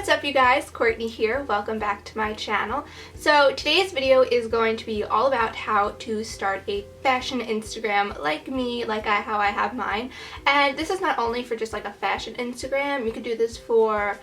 what's up you guys? Courtney here. Welcome back to my channel. So today's video is going to be all about how to start a fashion Instagram like me, how I have mine. And this is not only for just like a fashion Instagram. You could do this for,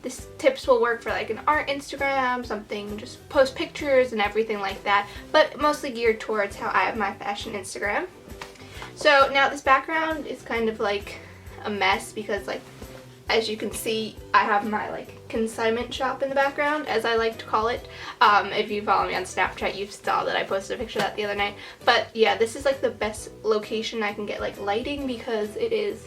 this tips will work for like an art Instagram, something just post pictures and everything like that, but mostly geared towards how I have my fashion Instagram. So now this background is kind of like a mess because as you can see, I have my consignment shop in the background, as I like to call it. If you follow me on Snapchat, you saw that I posted a picture of that the other night. But yeah, this is the best location I can get lighting because it is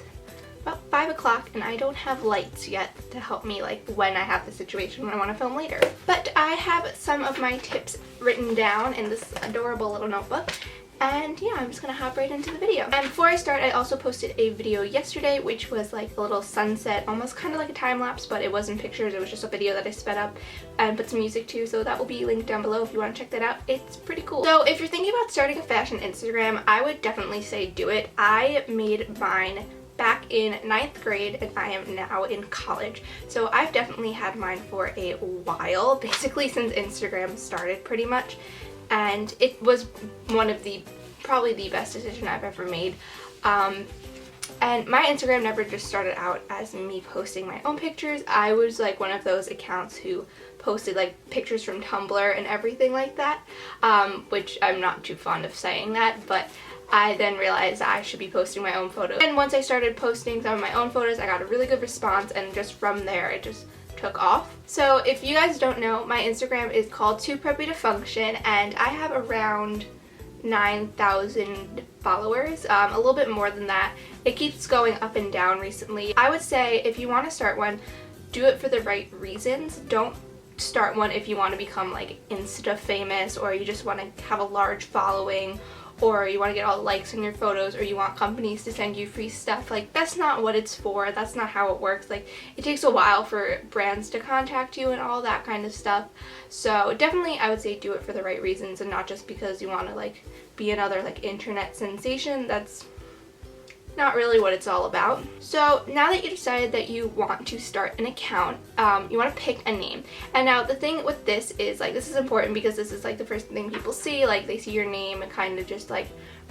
about 5 o'clock and I don't have lights yet to help me when I have the situation when I want to film later. But I have some of my tips written down in this adorable little notebook. And yeah, I'm just gonna hop right into the video. And before I start, I also posted a video yesterday, which was a little sunset, almost kind of like a time lapse, but it wasn't pictures, it was just a video that I sped up and put some music to, so that will be linked down below if you want to check that out. It's pretty cool. So if you're thinking about starting a fashion Instagram, I would definitely say do it. I made mine back in 9th grade and I am now in college. So I've definitely had mine for a while, basically since Instagram started pretty much. And it was one of probably the best decision I've ever made. And my Instagram never just started out as me posting my own pictures. I was one of those accounts who posted pictures from Tumblr and everything like that, which I'm not too fond of saying that, but I then realized I should be posting my own photos. And once I started posting some of my own photos, I got a really good response, and just from there it just took off. So if you guys don't know, my Instagram is called Too Preppy to Function, and I have around 9,000 followers, a little bit more than that. It keeps going up and down recently. I would say if you want to start one, do it for the right reasons. Don't start one if you want to become Insta famous, or you just want to have a large following, or you want to get all the likes on your photos, or you want companies to send you free stuff. That's not what it's for. That's not how it works. It takes a while for brands to contact you and all that kind of stuff. So definitely I would say do it for the right reasons and not just because you want to be another internet sensation. That's not really what it's all about. So now that you decided that you want to start an account, you want to pick a name. And now the thing with this is this is important because this is the first thing people see. They see your name and kind of just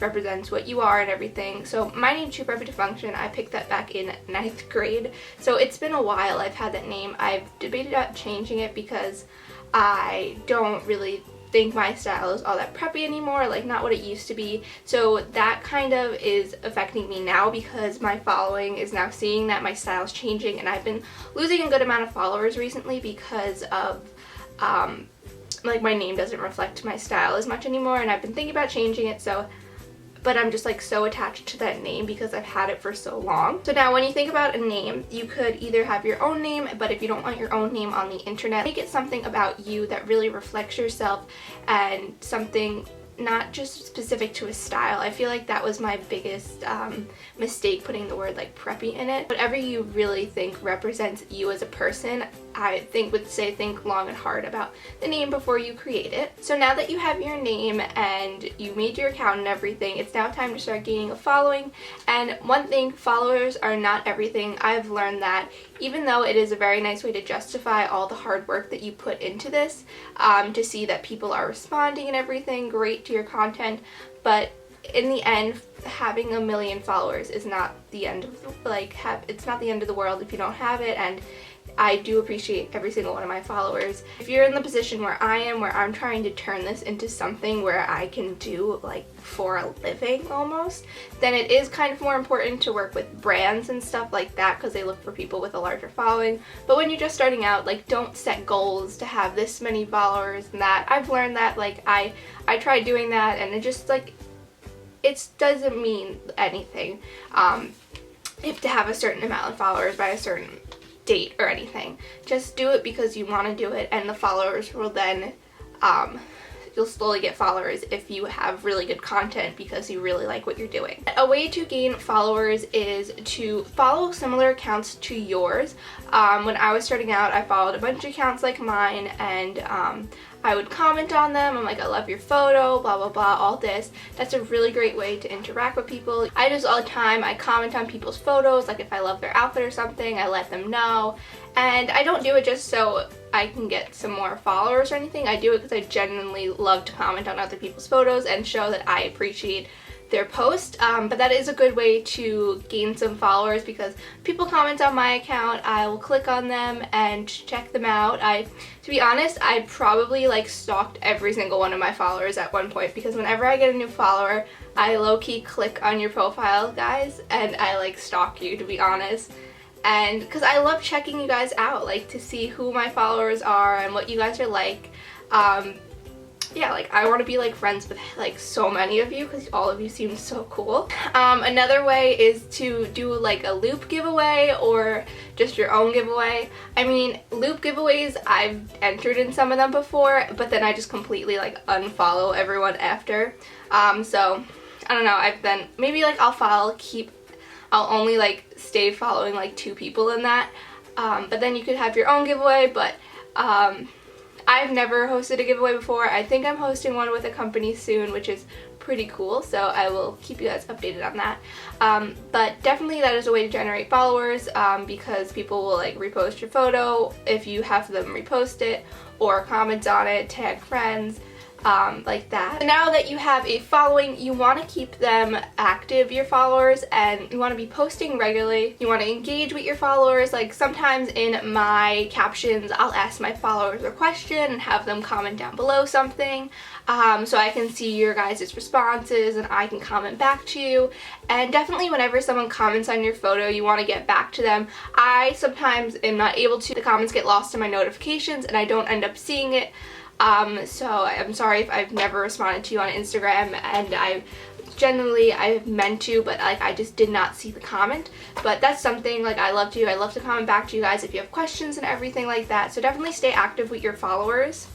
represents what you are and everything. So my name, Too Preppy to Function, I picked that back in 9th grade. So it's been a while I've had that name. I've debated about changing it because I don't really think my style is all that preppy anymore, not what it used to be. So that kind of is affecting me now because my following is now seeing that my style is changing, and I've been losing a good amount of followers recently because of my name doesn't reflect my style as much anymore, and I've been thinking about changing it. But I'm just so attached to that name because I've had it for so long. So now when you think about a name, you could either have your own name, but if you don't want your own name on the internet, make it something about you that really reflects yourself and something not just specific to a style. I feel that was my biggest mistake, putting the word preppy in it. Whatever you really think represents you as a person, I would say think long and hard about the name before you create it. So now that you have your name and you made your account and everything, it's now time to start gaining a following. And one thing, followers are not everything. I've learned that even though it is a very nice way to justify all the hard work that you put into this, to see that people are responding and everything, great to your content, but in the end, having 1 million followers is not the end of it's not the end of the world if you don't have it. And I do appreciate every single one of my followers. If you're in the position where I am, where I'm trying to turn this into something where I can do for a living almost, then it is kind of more important to work with brands and stuff like that because they look for people with a larger following. But when you're just starting out, don't set goals to have this many followers and that. I've learned that I tried doing that and it just it doesn't mean anything if to have a certain amount of followers by a certain date or anything. Just do it because you want to do it, and the followers will then you'll slowly get followers if you have really good content because you really like what you're doing. A way to gain followers is to follow similar accounts to yours. When I was starting out, I followed a bunch of accounts like mine, and I would comment on them. I'm I love your photo, blah blah blah, all this. That's a really great way to interact with people. I do this all the time. I comment on people's photos, if I love their outfit or something, I let them know. And I don't do it just so I can get some more followers or anything. I do it because I genuinely love to comment on other people's photos and show that I appreciate their post, but that is a good way to gain some followers because people comment on my account, I will click on them and check them out. To be honest, I probably like stalked every single one of my followers at one point, because whenever I get a new follower, I low-key click on your profile, guys, and I like stalk you, to be honest. And because I love checking you guys out, like to see who my followers are and what you guys are like. Yeah, like I want to be like friends with like so many of you because all of you seem so cool. Another way is to do like a loop giveaway or just your own giveaway. I mean, loop giveaways, I've entered in some of them before, but then I just completely like unfollow everyone after. So I don't know, I've then maybe like I'll only like stay following like 2 people in that. But then you could have your own giveaway, but I've never hosted a giveaway before. I think I'm hosting one with a company soon, which is pretty cool, so I will keep you guys updated on that. But definitely that is a way to generate followers, because people will like repost your photo if you have them repost it or comment on it, tag friends, like that. And now that you have a following, you want to keep them active, your followers, and you want to be posting regularly. You want to engage with your followers. Like sometimes in my captions, I'll ask my followers a question and have them comment down below something, so I can see your guys' responses and I can comment back to you. And definitely whenever someone comments on your photo, you want to get back to them. I sometimes am not able to. The comments get lost in my notifications and I don't end up seeing it. So I'm sorry if I've never responded to you on Instagram, and I've meant to, but like I just did not see the comment. But that's something like I love to do. I love to comment back to you guys if you have questions and everything like that. So definitely stay active with your followers.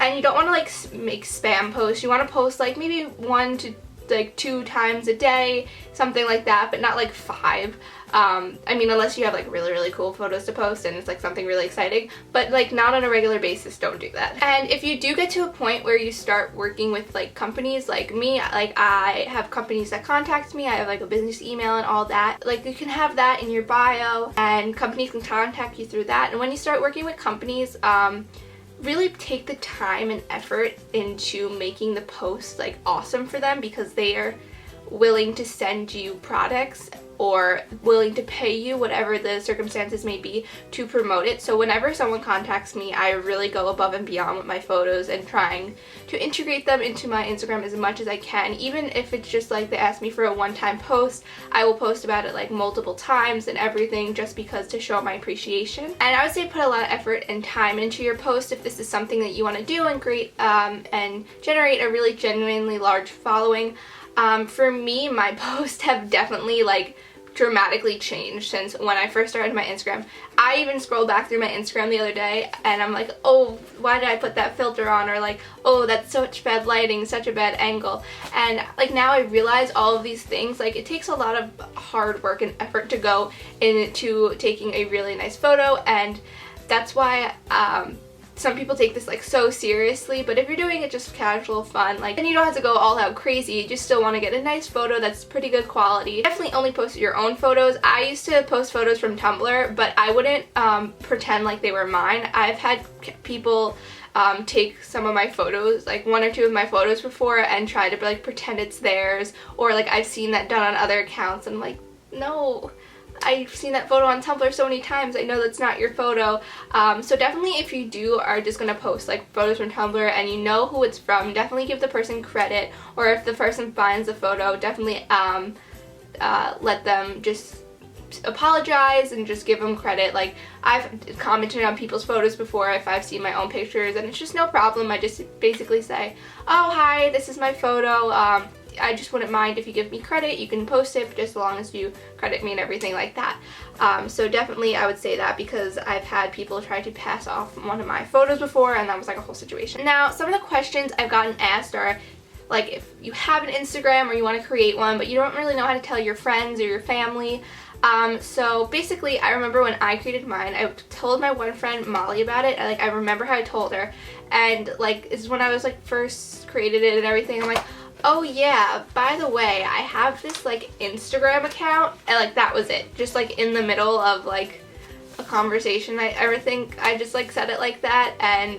And you don't want to like make spam posts. You want to post like maybe 1 to like 2 times a day, something like that, but not like 5. I mean, unless you have like really, really cool photos to post and it's like something really exciting, but like not on a regular basis, don't do that. And if you do get to a point where you start working with like companies like me, like I have companies that contact me, I have like a business email and all that, like you can have that in your bio and companies can contact you through that. And when you start working with companies, really take the time and effort into making the post like awesome for them, because they are willing to send you products or willing to pay you, whatever the circumstances may be, to promote it. So whenever someone contacts me, I really go above and beyond with my photos and trying to integrate them into my Instagram as much as I can. Even if it's just like they ask me for a one-time post, I will post about it like multiple times and everything, just because to show my appreciation. And I would say put a lot of effort and time into your post if this is something that you want to do and create and generate a really genuinely large following. For me, my posts have definitely like dramatically changed since when I first started my Instagram. I even scrolled back through my Instagram the other day and I'm like, oh, why did I put that filter on? Or like, oh, that's such bad lighting, such a bad angle. And like now I realize all of these things, like it takes a lot of hard work and effort to go into taking a really nice photo, and that's why some people take this like so seriously, but if you're doing it just casual fun, like, then you don't have to go all out crazy. You just still want to get a nice photo that's pretty good quality. Definitely only post your own photos. I used to post photos from Tumblr, but I wouldn't pretend like they were mine. I've had people take some of my photos, like 1 or 2 of my photos before, and try to like pretend it's theirs, or like I've seen that done on other accounts, and I'm like, no, I've seen that photo on Tumblr so many times, I know that's not your photo. So definitely if you are just gonna post like photos from Tumblr and you know who it's from, definitely give the person credit, or if the person finds the photo, definitely let them just apologize and just give them credit. Like I've commented on people's photos before if I've seen my own pictures, and it's just no problem. I just basically say, oh hi, this is my photo, I just wouldn't mind if you give me credit. You can post it just as long as you credit me and everything like that. So definitely I would say that, because I've had people try to pass off one of my photos before, and that was like a whole situation. Now, some of the questions I've gotten asked are like if you have an Instagram or you want to create one, but you don't really know how to tell your friends or your family. So basically I remember when I created mine, I told my one friend Molly about it. I remember how I told her, and like this is when I was like first created it and everything. I'm like, oh yeah, by the way, I have this like Instagram account, and like that was it, just like in the middle of like a conversation I ever think. I just like said it like that, and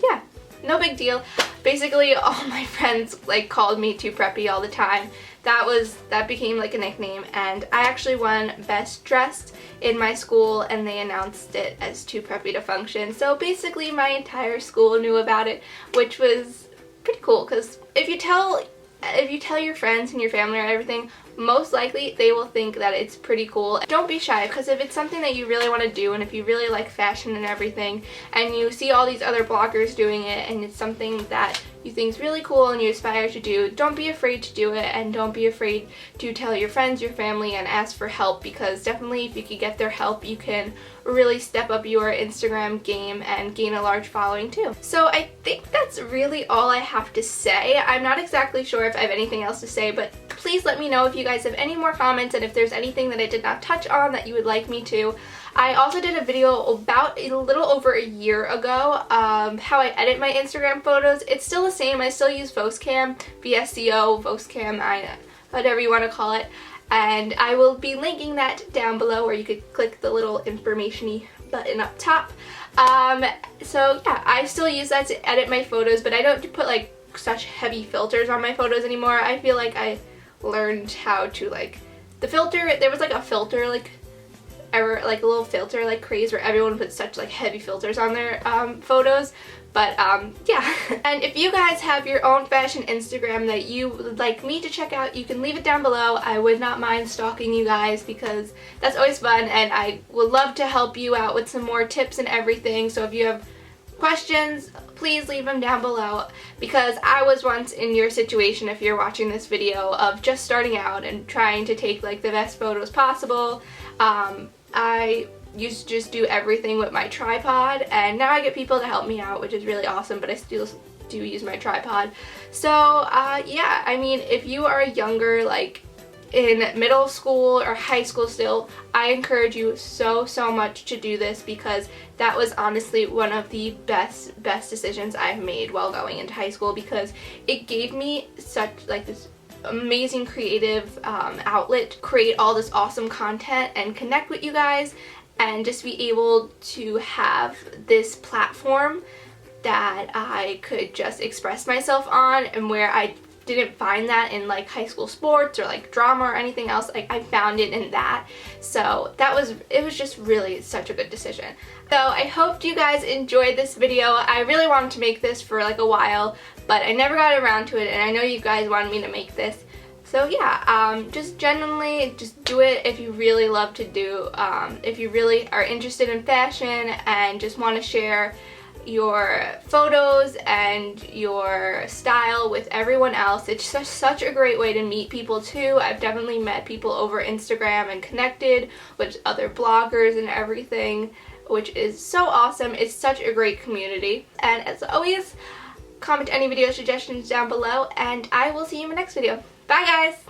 yeah, no big deal. Basically all my friends like called me Too Preppy all the time. That became like a nickname, and I actually won Best Dressed in my school, and they announced it as Too Preppy to Function. So basically my entire school knew about it, which was pretty cool, because if you tell your friends and your family or everything, most likely they will think that it's pretty cool. Don't be shy, because if it's something that you really want to do, and if you really like fashion and everything, and you see all these other bloggers doing it, and it's something that you think is really cool and you aspire to do, don't be afraid to do it, and don't be afraid to tell your friends, your family, and ask for help, because definitely if you could get their help, you can really step up your Instagram game and gain a large following too. So I think that's really all I have to say. I'm not exactly sure if I have anything else to say, but please let me know if you guys have any more comments, and if there's anything that I did not touch on that you would like me to. I also did a video about a little over a year ago, how I edit my Instagram photos. It's still the same. I still use VSCO, VSCO, whatever you want to call it. And I will be linking that down below, where you could click the little information-y button up top. So yeah, I still use that to edit my photos, but I don't put like such heavy filters on my photos anymore. I feel like I learned how to like the filter. There was like a filter like a little filter like craze where everyone puts such like heavy filters on their photos. But yeah. And if you guys have your own fashion Instagram that you would like me to check out, you can leave it down below. I would not mind stalking you guys, because that's always fun, and I would love to help you out with some more tips and everything. So if you have questions, please leave them down below, because I was once in your situation, if you're watching this video, of just starting out and trying to take like the best photos possible. I used to just do everything with my tripod, and now I get people to help me out, which is really awesome, but I still do use my tripod. So yeah, I mean, if you are younger, like in middle school or high school still, I encourage you so much to do this, because that was honestly one of the best decisions I've made while going into high school, because it gave me such like this amazing creative outlet to create all this awesome content and connect with you guys, and just be able to have this platform that I could just express myself on, and where I didn't find that in like high school sports or like drama or anything else. Like I found it in that. So it was just really such a good decision. So I hope you guys enjoyed this video. I really wanted to make this for like a while, but I never got around to it, and I know you guys wanted me to make this. So yeah, just genuinely just do it if you really love to do, if you really are interested in fashion and just want to share your photos and your style with everyone else. It's such a great way to meet people too. I've definitely met people over Instagram and connected with other bloggers and everything, which is so awesome. It's such a great community. And as always, comment any video suggestions down below, and I will see you in my next video. Bye guys!